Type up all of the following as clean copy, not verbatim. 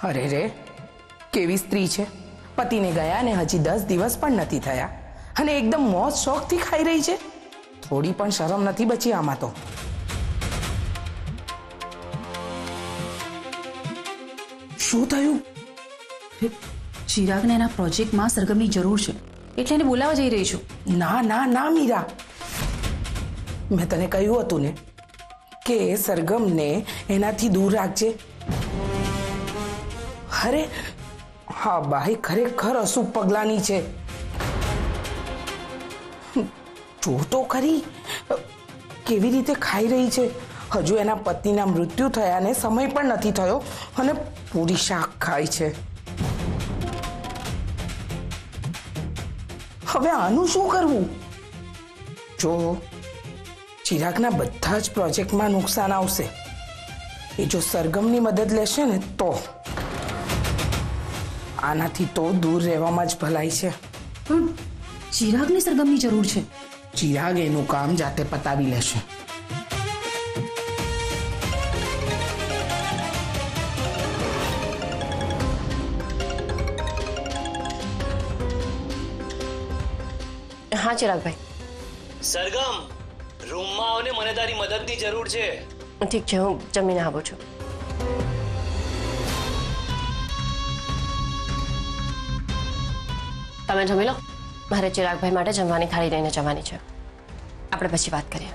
અરે રે, કેવી સ્ત્રી છે! પતિને ગયા ને હજી 10 દિવસ પણ નથી થયા અને એકદમ મોજ શોખથી ખાઈ રહી છે. થોડી પણ શરમ નથી બચી આમાં તો. શું થયું? ચિરાગને એના પ્રોજેક્ટમાં સરગમની જરૂર છે એટલે એને બોલાવવા જઈ રહી છું. ના ના ના મીરા, મેં તને કહ્યું હતું ને કે સરગમને એનાથી દૂર રાખજે. અરે હા બાઈ ખરેખર અશુભ પગલાની છે. જો તો ખરી કેવી રીતે ખાઈ રહી છે. હજુ એના પતિના મૃત્યુ થયાને સમય પણ નથી થયો અને પૂરી શાક ખાય છે. હવે આનું શું કરવું? જો ચિરાગના બધા જ પ્રોજેક્ટમાં નુકસાન આવશે. એ જો સરગમની મદદ લેશે ને તો આનાથી તો દૂર રહેવામાં જ ભલાઈ છે. પણ ચિરાગને સરગમની જરૂર છે. ચિરાગ એનું કામ જાતે પતાવી લેશે. હા ચિરાગભાઈ. સરગમ, રૂમમાં આવને, મને તારી મદદની જરૂર છે. ઠીક છે, હું જમીને આવું છું. તમે જમી લો. મારે ચિરાગભાઈ માટે જમવાની થાળી લઈને જવાની છે. આપણે પછી વાત કરીએ.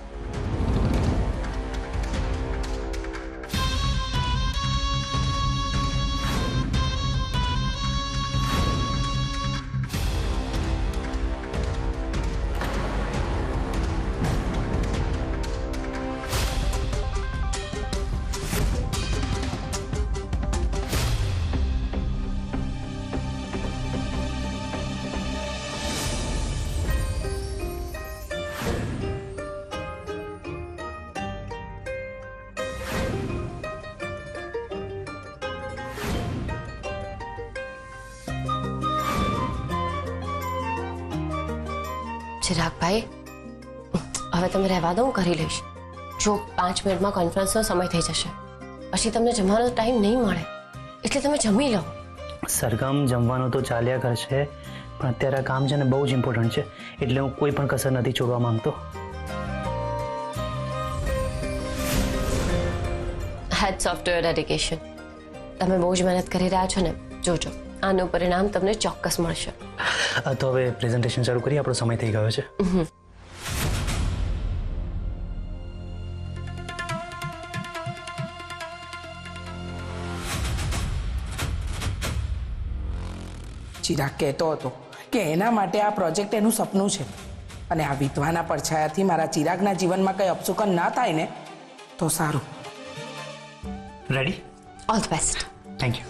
ચિરાગભાઈ, હવે તમે રહેવા દો, હું કરી લઈશ. જો 5 મિનિટમાં કોન્ફરન્સનો સમય થઈ જશે, પછી તમને જમવાનો ટાઈમ નહીં મળે, એટલે તમે જમી લો. સરગમ, જમવાનું તો ચાલ્યા કરશે, પણ અત્યારે આ કામ છે ને બહુ જ ઇમ્પોર્ટન્ટ છે, એટલે હું કોઈ પણ કસર નથી છોડવા માંગતો. Heads of to your dedication. તમે બહુ જ મહેનત કરી રહ્યા છો ને, જોજો આનું પરિણામ તમને ચોક્કસ મળશે. તો હવે પ્રેઝન્ટેશન શરૂ કરીએ, આપણો સમય થઈ ગયો છે. ચિરાગ કહેતો હતો કે એના માટે આ પ્રોજેક્ટ એનું સપનું છે અને આ વિધવાના પડછાયાથી મારા ચિરાગના જીવનમાં કંઈ અપશુકન ના થાય ને તો સારું. Ready? All the best. Thank you.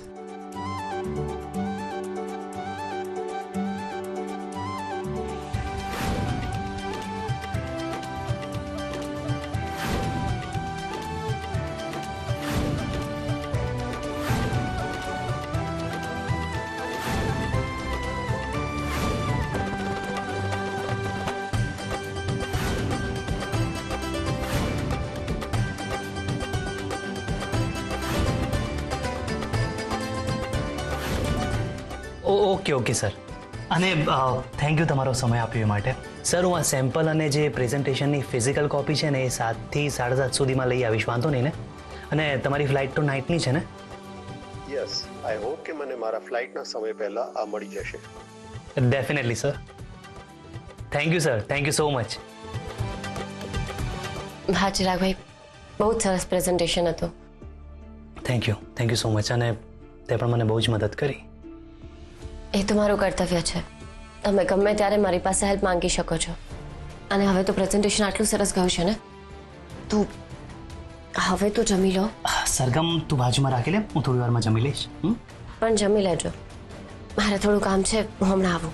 Okay sir, અને થેન્ક યુ તમારો સમય આપ્યો એ માટે. સર, હું આ સેમ્પલ અને જે પ્રેઝન્ટેશનની ફિઝિકલ કોપી છે ને એ 7 થી 7:30 સુધીમાં લઈ આવીશ, વાંધો નહીં ને? અને તમારી ફ્લાઇટ તો નાઇટની છે ને? યસ, આઈ હોપ કે મને મારા ફ્લાઇટના સમય પહેલા આ મળી જશે. Definitely sir. Thank you sir, thank you so much. હા ચિરાગભાઈ, બહુ જ સરસ પ્રેઝન્ટેશન હતું. Thank you so much. અને તે પણ મને બહુ જ મદદ કરી. એ તો મારું કર્તવ્ય છે. તમે ગમે ત્યારે મારી પાસે હેલ્પ માંગી શકો છો. અને હવે તો પ્રેઝન્ટેશન આટલું સરસ ગયું છે ને, તું હવે તું જમી લો. સરગમ, તું બાજુમાં રાખી લે, હું થોડી વારમાં જમી લઈશ. પણ જમી લેજો, મારે થોડું કામ છે, હું હમણાં આવું.